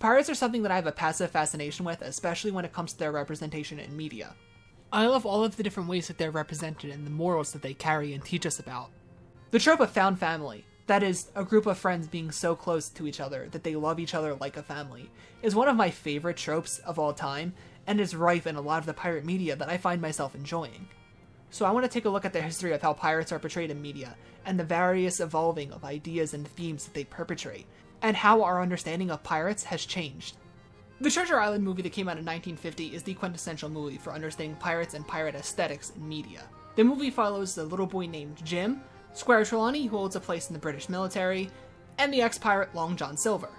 Pirates are something that I have a passive fascination with, especially when it comes to their representation in media. I love all of the different ways that they're represented and the morals that they carry and teach us about. The trope of found family, that is, a group of friends being so close to each other that they love each other like a family, is one of my favorite tropes of all time, and is rife in a lot of the pirate media that I find myself enjoying. So I want to take a look at the history of how pirates are portrayed in media, and the various evolving of ideas and themes that they perpetrate, and how our understanding of pirates has changed. The Treasure Island movie that came out in 1950 is the quintessential movie for understanding pirates and pirate aesthetics in media. The movie follows the little boy named Jim, Squire Trelawney, who holds a place in the British military, and the ex-pirate Long John Silver.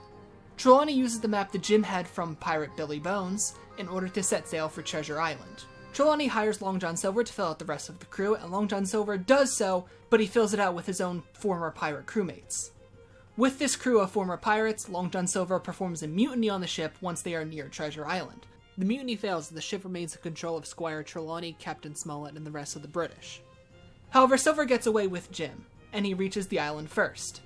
Trelawney uses the map that Jim had from pirate Billy Bones in order to set sail for Treasure Island. Trelawney hires Long John Silver to fill out the rest of the crew, and Long John Silver does so, but he fills it out with his own former pirate crewmates. With this crew of former pirates, Long John Silver performs a mutiny on the ship once they are near Treasure Island. The mutiny fails and the ship remains in control of Squire Trelawney, Captain Smollett, and the rest of the British. However, Silver gets away with Jim, and he reaches the island first.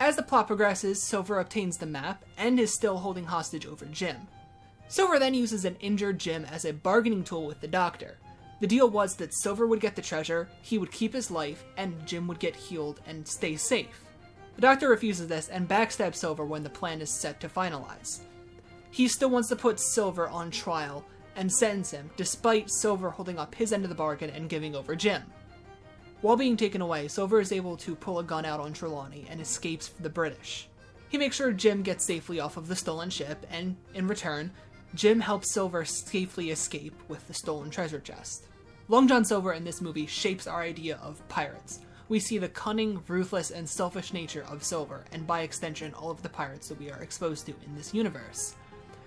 As the plot progresses, Silver obtains the map, and is still holding hostage over Jim. Silver then uses an injured Jim as a bargaining tool with the Doctor. The deal was that Silver would get the treasure, he would keep his life, and Jim would get healed and stay safe. The Doctor refuses this and backstabs Silver when the plan is set to finalize. He still wants to put Silver on trial and sentence him, despite Silver holding up his end of the bargain and giving over Jim. While being taken away, Silver is able to pull a gun out on Trelawney and escapes for the British. He makes sure Jim gets safely off of the stolen ship, and in return, Jim helps Silver safely escape with the stolen treasure chest. Long John Silver in this movie shapes our idea of pirates. We see the cunning, ruthless, and selfish nature of Silver, and by extension, all of the pirates that we are exposed to in this universe.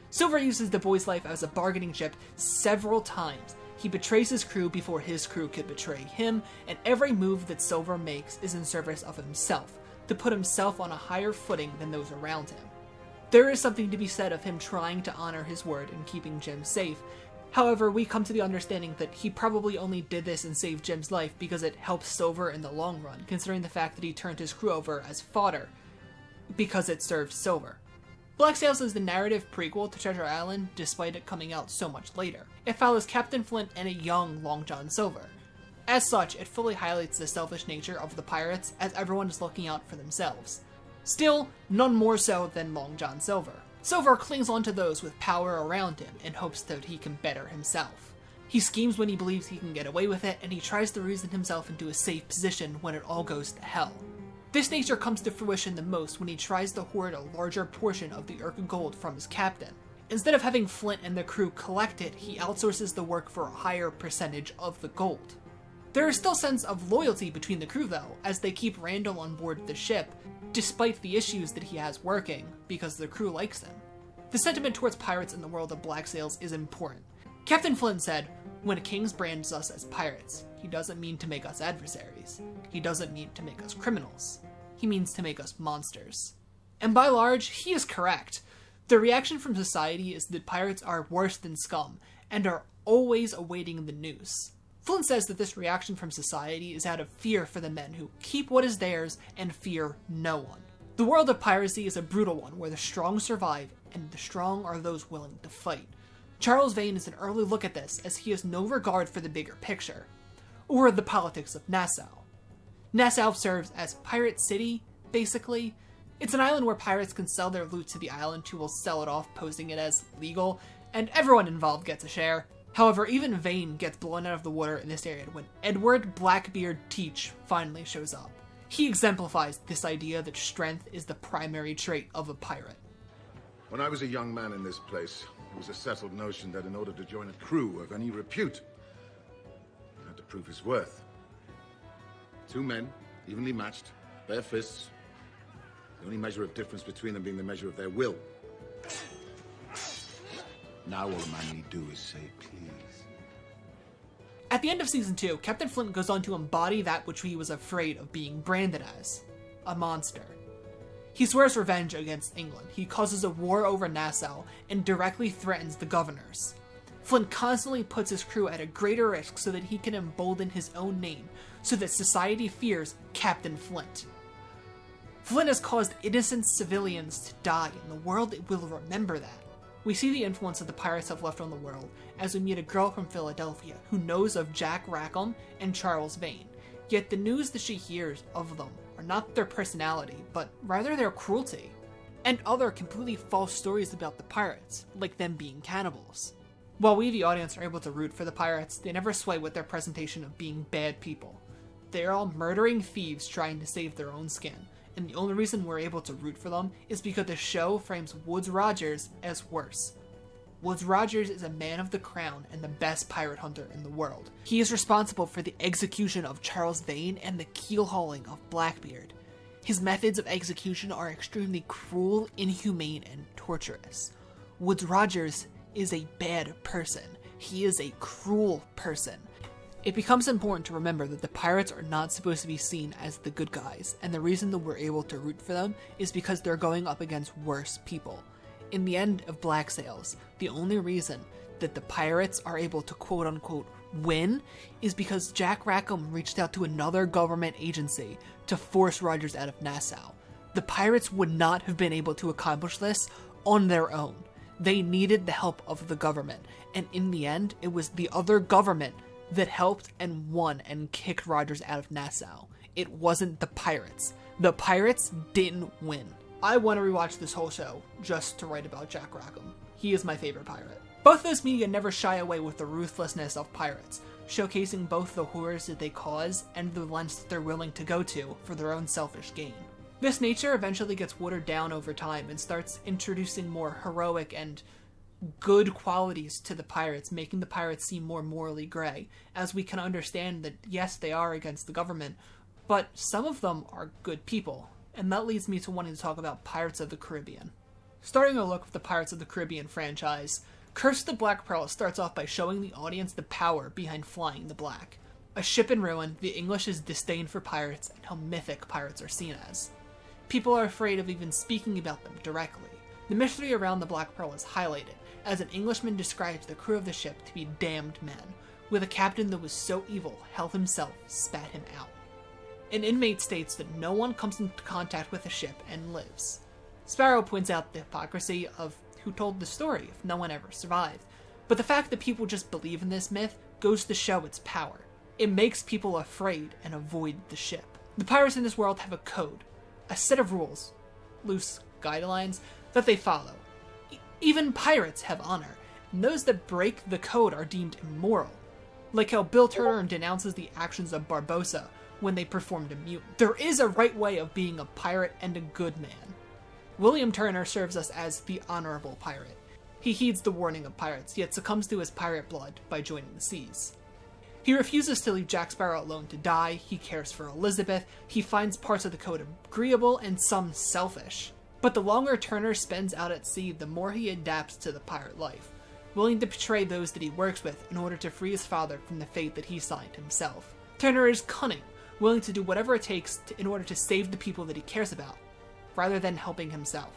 Silver uses the boy's life as a bargaining chip several times. He betrays his crew before his crew could betray him, and every move that Silver makes is in service of himself, to put himself on a higher footing than those around him. There is something to be said of him trying to honor his word and keeping Jim safe. However, we come to the understanding that he probably only did this and saved Jim's life because it helps Silver in the long run, considering the fact that he turned his crew over as fodder, because it served Silver. Black Sails is the narrative prequel to Treasure Island, despite it coming out so much later. It follows Captain Flint and a young Long John Silver. As such, it fully highlights the selfish nature of the pirates, as everyone is looking out for themselves. Still, none more so than Long John Silver. Silver clings onto those with power around him in hopes that he can better himself. He schemes when he believes he can get away with it, and he tries to reason himself into a safe position when it all goes to hell. This nature comes to fruition the most when he tries to hoard a larger portion of the Urka gold from his captain. Instead of having Flint and the crew collect it, he outsources the work for a higher percentage of the gold. There is still a sense of loyalty between the crew though, as they keep Randall on board the ship, despite the issues that he has working, because the crew likes him. The sentiment towards pirates in the world of Black Sails is important. Captain Flint said, "When a king brands us as pirates, he doesn't mean to make us adversaries. He doesn't mean to make us criminals. He means to make us monsters." And by large, he is correct. The reaction from society is that pirates are worse than scum, and are always awaiting the noose. Flint says that this reaction from society is out of fear for the men who keep what is theirs and fear no one. The world of piracy is a brutal one where the strong survive, and the strong are those willing to fight. Charles Vane is an early look at this, as he has no regard for the bigger picture, or the politics of Nassau. Nassau serves as Pirate City, basically. It's an island where pirates can sell their loot to the island who will sell it off, posing it as legal, and everyone involved gets a share. However, even Vane gets blown out of the water in this area when Edward Blackbeard Teach finally shows up. He exemplifies this idea that strength is the primary trait of a pirate. When I was a young man in this place, it was a settled notion that in order to join a crew of any repute, you had to prove his worth. Two men, evenly matched, bare fists, the only measure of difference between them being the measure of their will. Now all a man need do is say please. At the end of Season 2, Captain Flint goes on to embody that which he was afraid of being branded as, a monster. He swears revenge against England, he causes a war over Nassau, and directly threatens the governors. Flint constantly puts his crew at a greater risk so that he can embolden his own name, so that society fears Captain Flint. Flint has caused innocent civilians to die, and the world will remember that. We see the influence that the pirates have left on the world as we meet a girl from Philadelphia who knows of Jack Rackham and Charles Vane, yet the news that she hears of them are not their personality, but rather their cruelty, and other completely false stories about the pirates, like them being cannibals. While we, the audience, are able to root for the pirates, they never sway with their presentation of being bad people. They are all murdering thieves trying to save their own skin, and the only reason we're able to root for them is because the show frames Woodes Rogers as worse. Woodes Rogers is a man of the crown and the best pirate hunter in the world. He is responsible for the execution of Charles Vane and the keel-hauling of Blackbeard. His methods of execution are extremely cruel, inhumane, and torturous. Woodes Rogers is a bad person. He is a cruel person. It becomes important to remember that the pirates are not supposed to be seen as the good guys, and the reason that we're able to root for them is because they're going up against worse people. In the end of Black Sails, the only reason that the pirates are able to quote-unquote win is because Jack Rackham reached out to another government agency to force Rogers out of Nassau. The pirates would not have been able to accomplish this on their own. They needed the help of the government, and in the end, it was the other government that helped and won and kicked Rogers out of Nassau. It wasn't the pirates. The pirates didn't win. I want to rewatch this whole show just to write about Jack Rackham. He is my favorite pirate. Both those media never shy away with the ruthlessness of pirates, showcasing both the horrors that they cause and the lengths that they're willing to go to for their own selfish gain. This nature eventually gets watered down over time and starts introducing more heroic and good qualities to the pirates, making the pirates seem more morally gray, as we can understand that yes, they are against the government, but some of them are good people, and that leads me to wanting to talk about Pirates of the Caribbean. Starting a look at the Pirates of the Caribbean franchise, Curse of the Black Pearl starts off by showing the audience the power behind flying the black. A ship in ruin, the English's disdain for pirates, and how mythic pirates are seen as. People are afraid of even speaking about them directly. The mystery around the Black Pearl is highlighted, as an Englishman describes the crew of the ship to be damned men, with a captain that was so evil, hell himself spat him out. An inmate states that no one comes into contact with the ship and lives. Sparrow points out the hypocrisy of who told the story if no one ever survived, but the fact that people just believe in this myth goes to show its power. It makes people afraid and avoid the ship. The pirates in this world have a code, a set of rules, loose guidelines, that they follow. Even pirates have honor, and those that break the code are deemed immoral, like how Bill Turner denounces the actions of Barbossa when they performed a mutant. There is a right way of being a pirate and a good man. William Turner serves us as the honorable pirate. He heeds the warning of pirates, yet succumbs to his pirate blood by joining the seas. He refuses to leave Jack Sparrow alone to die, he cares for Elizabeth, he finds parts of the code agreeable and some selfish. But the longer Turner spends out at sea, the more he adapts to the pirate life, willing to betray those that he works with in order to free his father from the fate that he signed himself. Turner is cunning, willing to do whatever it takes in order to save the people that he cares about, rather than helping himself.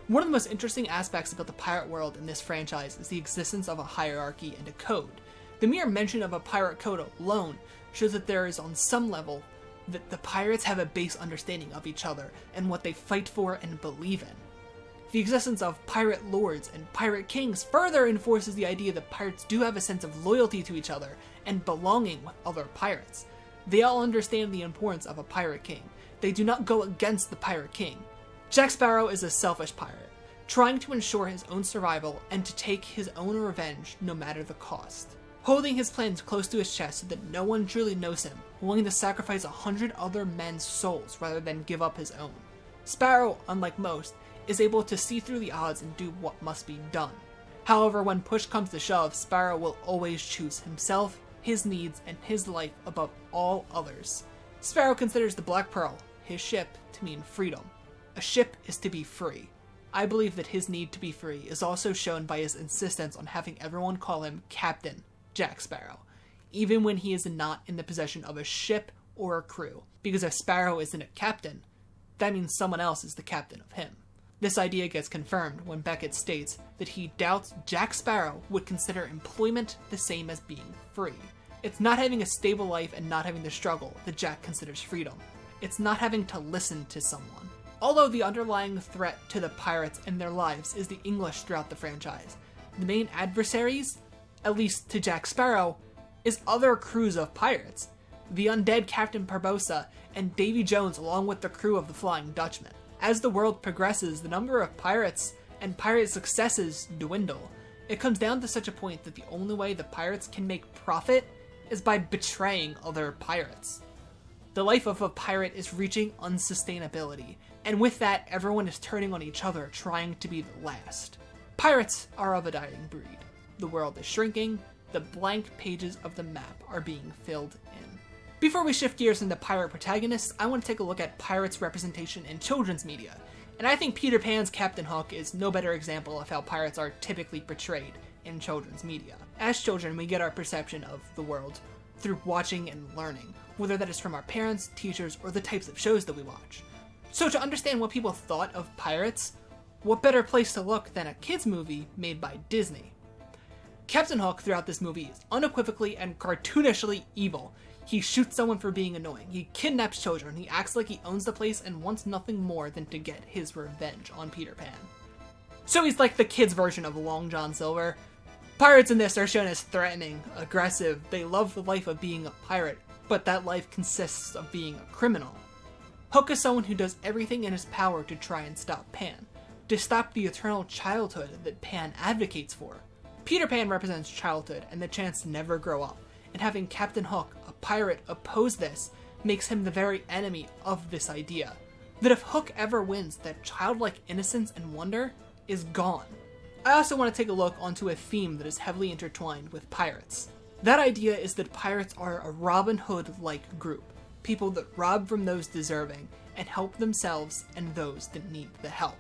One of the most interesting aspects about the pirate world in this franchise is the existence of a hierarchy and a code. The mere mention of a pirate code alone shows that there is on some level that the pirates have a base understanding of each other and what they fight for and believe in. The existence of pirate lords and pirate kings further enforces the idea that pirates do have a sense of loyalty to each other and belonging with other pirates. They all understand the importance of a pirate king. They do not go against the pirate king. Jack Sparrow is a selfish pirate, trying to ensure his own survival and to take his own revenge no matter the cost. Holding his plans close to his chest so that no one truly knows him, willing to sacrifice 100 other men's souls rather than give up his own. Sparrow, unlike most, is able to see through the odds and do what must be done. However, when push comes to shove, Sparrow will always choose himself, his needs, and his life above all others. Sparrow considers the Black Pearl, his ship, to mean freedom. A ship is to be free. I believe that his need to be free is also shown by his insistence on having everyone call him Captain Jack Sparrow, even when he is not in the possession of a ship or a crew, because if Sparrow isn't a captain, that means someone else is the captain of him. This idea gets confirmed when Beckett states that he doubts Jack Sparrow would consider employment the same as being free. It's not having a stable life and not having to struggle that Jack considers freedom. it's not having to listen to someone. Although the underlying threat to the pirates and their lives is the English throughout the franchise, the main adversaries, at least to Jack Sparrow, is other crews of pirates. The undead Captain Barbossa and Davy Jones along with the crew of the Flying Dutchman. As the world progresses, the number of pirates and pirate successes dwindle. It comes down to such a point that the only way the pirates can make profit is by betraying other pirates. The life of a pirate is reaching unsustainability, and with that, everyone is turning on each other, trying to be the last. Pirates are of a dying breed. The world is shrinking, the blank pages of the map are being filled in. Before we shift gears into pirate protagonists, I want to take a look at pirates' representation in children's media, and I think Peter Pan's Captain Hook is no better example of how pirates are typically portrayed in children's media. As children, we get our perception of the world through watching and learning, whether that is from our parents, teachers, or the types of shows that we watch. So to understand what people thought of pirates, what better place to look than a kids' movie made by Disney? Captain Hook throughout this movie is unequivocally and cartoonishly evil. He shoots someone for being annoying, he kidnaps children, he acts like he owns the place and wants nothing more than to get his revenge on Peter Pan. So he's like the kids' version of Long John Silver. Pirates in this are shown as threatening, aggressive, they love the life of being a pirate, but that life consists of being a criminal. Hook is someone who does everything in his power to try and stop Pan, to stop the eternal childhood that Pan advocates for. Peter Pan represents childhood and the chance to never grow up, and having Captain Hook, a pirate, oppose this makes him the very enemy of this idea. That if Hook ever wins, that childlike innocence and wonder is gone. I also want to take a look onto a theme that is heavily intertwined with pirates. That idea is that pirates are a Robin Hood-like group, people that rob from those deserving and help themselves and those that need the help.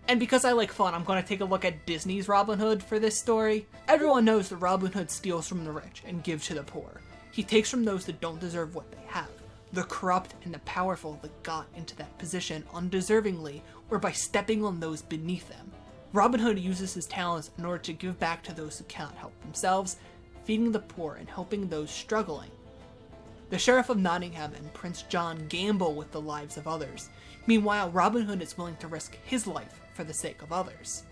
And because I like fun, I'm going to take a look at Disney's Robin Hood for this story. Everyone knows that Robin Hood steals from the rich and gives to the poor. He takes from those that don't deserve what they have. The corrupt and the powerful that got into that position undeservingly or by stepping on those beneath them. Robin Hood uses his talents in order to give back to those who cannot help themselves, feeding the poor and helping those struggling. The Sheriff of Nottingham and Prince John gamble with the lives of others. Meanwhile, Robin Hood is willing to risk his life for the sake of others.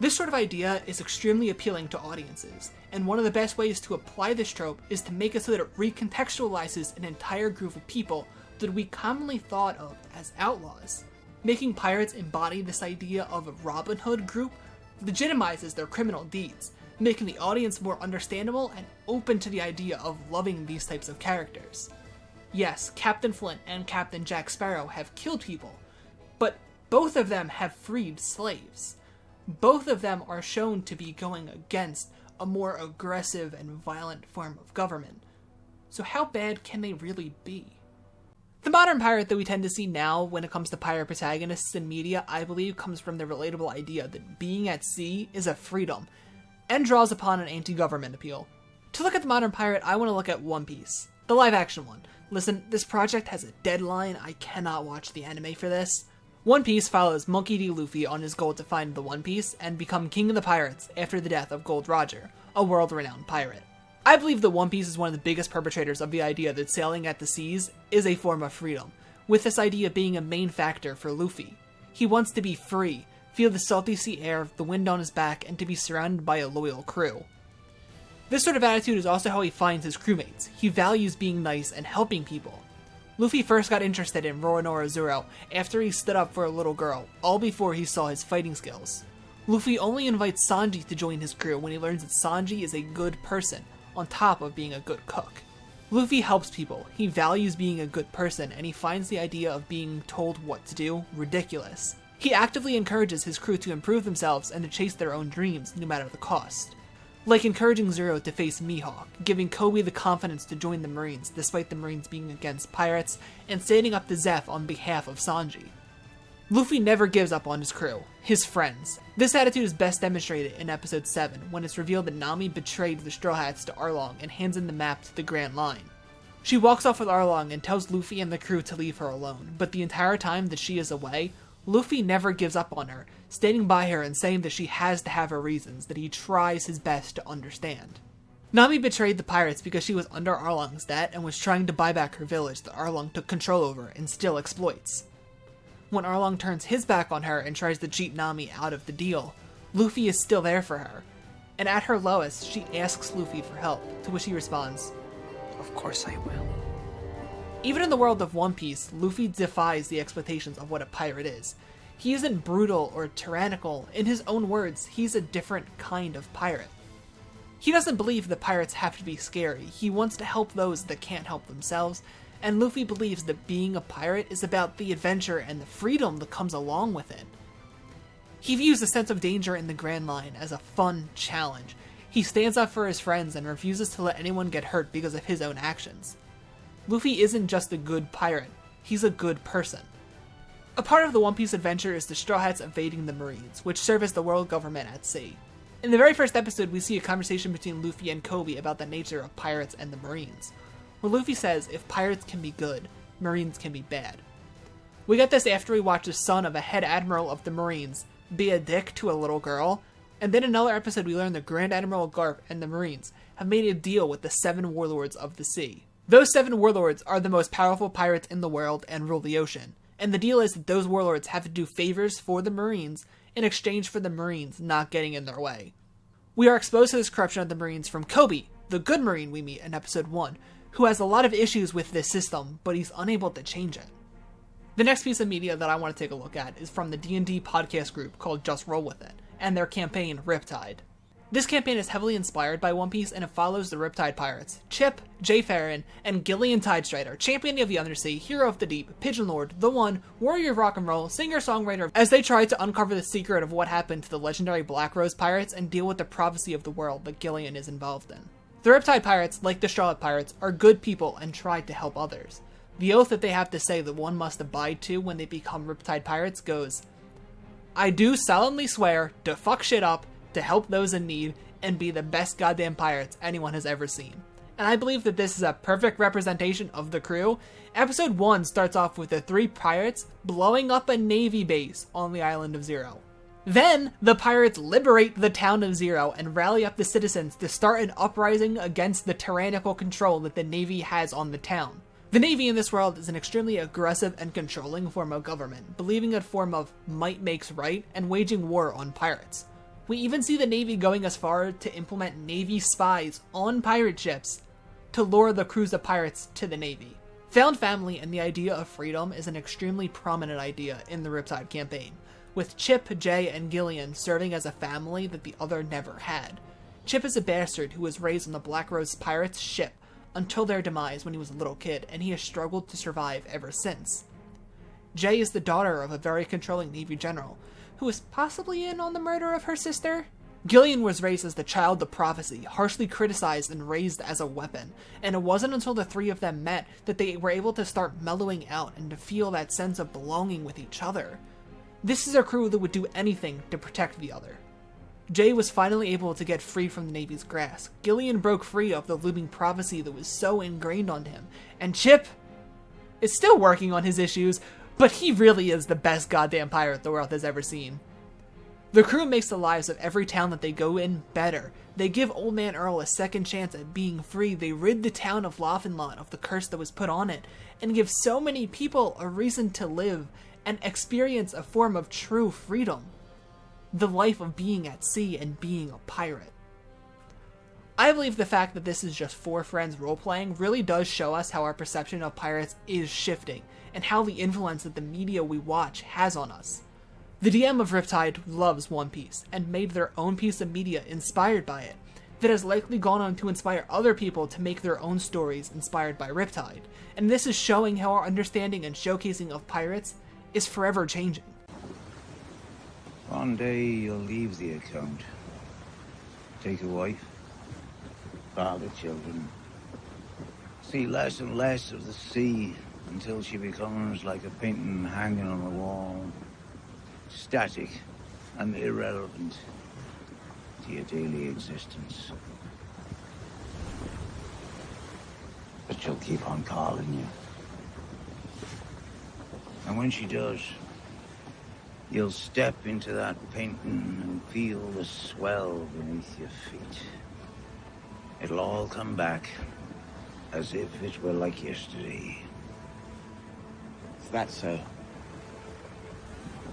This sort of idea is extremely appealing to audiences, and one of the best ways to apply this trope is to make it so that it recontextualizes an entire group of people that we commonly thought of as outlaws. Making pirates embody this idea of a Robin Hood group legitimizes their criminal deeds, making the audience more understandable and open to the idea of loving these types of characters. Yes, Captain Flint and Captain Jack Sparrow have killed people, but both of them have freed slaves. Both of them are shown to be going against a more aggressive and violent form of government. So how bad can they really be? The modern pirate that we tend to see now when it comes to pirate protagonists in media, I believe, comes from the relatable idea that being at sea is a freedom, and draws upon an anti-government appeal. To look at the modern pirate, I want to look at One Piece, the live-action one. Listen, this project has a deadline, I cannot watch the anime for this. One Piece follows Monkey D. Luffy on his goal to find the One Piece and become king of the pirates after the death of Gold Roger, a world-renowned pirate. I believe that One Piece is one of the biggest perpetrators of the idea that sailing at the seas is a form of freedom, with this idea being a main factor for Luffy. He wants to be free, feel the salty sea air, the wind on his back, and to be surrounded by a loyal crew. This sort of attitude is also how he finds his crewmates. He values being nice and helping people. Luffy first got interested in Roronoa Zoro after he stood up for a little girl, all before he saw his fighting skills. Luffy only invites Sanji to join his crew when he learns that Sanji is a good person, on top of being a good cook. Luffy helps people, he values being a good person, and he finds the idea of being told what to do ridiculous. He actively encourages his crew to improve themselves and to chase their own dreams, no matter the cost. Like encouraging Zoro to face Mihawk, giving Kobe the confidence to join the Marines despite the Marines being against pirates, and standing up to Zeph on behalf of Sanji. Luffy never gives up on his crew, his friends. This attitude is best demonstrated in episode 7, when it's revealed that Nami betrayed the Straw Hats to Arlong and hands in the map to the Grand Line. She walks off with Arlong and tells Luffy and the crew to leave her alone, but the entire time that she is away, Luffy never gives up on her, standing by her and saying that she has to have her reasons, that he tries his best to understand. Nami betrayed the pirates because she was under Arlong's debt and was trying to buy back her village that Arlong took control over and still exploits. When Arlong turns his back on her and tries to cheat Nami out of the deal, Luffy is still there for her. And at her lowest, she asks Luffy for help, to which he responds, Of course I will. Even in the world of One Piece, Luffy defies the expectations of what a pirate is. He isn't brutal or tyrannical. In his own words, he's a different kind of pirate. He doesn't believe that pirates have to be scary. He wants to help those that can't help themselves, and Luffy believes that being a pirate is about the adventure and the freedom that comes along with it. He views the sense of danger in the Grand Line as a fun challenge. He stands up for his friends and refuses to let anyone get hurt because of his own actions. Luffy isn't just a good pirate, he's a good person. A part of the One Piece adventure is the Straw Hats evading the Marines, which serve as the world government at sea. In the very first episode, we see a conversation between Luffy and Kobe about the nature of pirates and the Marines, where Luffy says if pirates can be good, Marines can be bad. We get this after we watch the son of a head admiral of the Marines be a dick to a little girl, and then in another episode we learn that Grand Admiral Garp and the Marines have made a deal with the 7 warlords of the sea. Those 7 warlords are the most powerful pirates in the world and rule the ocean, and the deal is that those warlords have to do favors for the Marines in exchange for the Marines not getting in their way. We are exposed to this corruption of the Marines from Kobe, the good Marine we meet in episode 1, who has a lot of issues with this system, but he's unable to change it. The next piece of media that I want to take a look at is from the D&D podcast group called Just Roll With It, and their campaign, Riptide. This campaign is heavily inspired by One Piece, and it follows the Riptide Pirates, Chip, Jay Farron, and Gillian Tidestrider, champion of the Undersea, hero of the deep, Pigeon Lord, the One, warrior of rock and roll, singer-songwriter, as they try to uncover the secret of what happened to the legendary Black Rose Pirates and deal with the prophecy of the world that Gillian is involved in. The Riptide Pirates, like the Straw Hat Pirates, are good people and try to help others. The oath that they have to say that one must abide to when they become Riptide Pirates goes, I do solemnly swear to fuck shit up, to help those in need, and be the best goddamn pirates anyone has ever seen. And I believe that this is a perfect representation of the crew. Episode 1 starts off with the 3 pirates blowing up a navy base on the island of Zero. Then, the pirates liberate the town of Zero and rally up the citizens to start an uprising against the tyrannical control that the navy has on the town. The Navy in this world is an extremely aggressive and controlling form of government, believing a form of might makes right and waging war on pirates. We even see the Navy going as far to implement Navy spies on pirate ships to lure the crews of pirates to the Navy. Found family and the idea of freedom is an extremely prominent idea in the Riptide campaign, with Chip, Jay, and Gillian serving as a family that the other never had. Chip is a bastard who was raised on the Black Rose Pirates ship until their demise when he was a little kid, and he has struggled to survive ever since. Jay is the daughter of a very controlling Navy general, who is possibly in on the murder of her sister. Gillian was raised as the child of prophecy, harshly criticized and raised as a weapon, and it wasn't until the 3 of them met that they were able to start mellowing out and to feel that sense of belonging with each other. This is a crew that would do anything to protect the other. Jay was finally able to get free from the Navy's grasp. Gillian broke free of the looming prophecy that was so ingrained on him. And Chip is still working on his issues, but he really is the best goddamn pirate the world has ever seen. The crew makes the lives of every town that they go in better. They give Old Man Earl a second chance at being free. They rid the town of Laufenland of the curse that was put on it, and give so many people a reason to live and experience a form of true freedom. The life of being at sea and being a pirate. I believe the fact that this is just 4 friends role-playing really does show us how our perception of pirates is shifting, and how the influence that the media we watch has on us. The DM of Riptide loves One Piece, and made their own piece of media inspired by it, that has likely gone on to inspire other people to make their own stories inspired by Riptide, and this is showing how our understanding and showcasing of pirates is forever changing. One day you'll leave the account. Take a wife, father, children. See less and less of the sea until she becomes like a painting hanging on the wall. Static and irrelevant to your daily existence. But she'll keep on calling you. And when she does, you'll step into that painting and feel the swell beneath your feet. It'll all come back as if it were like yesterday. Is that so?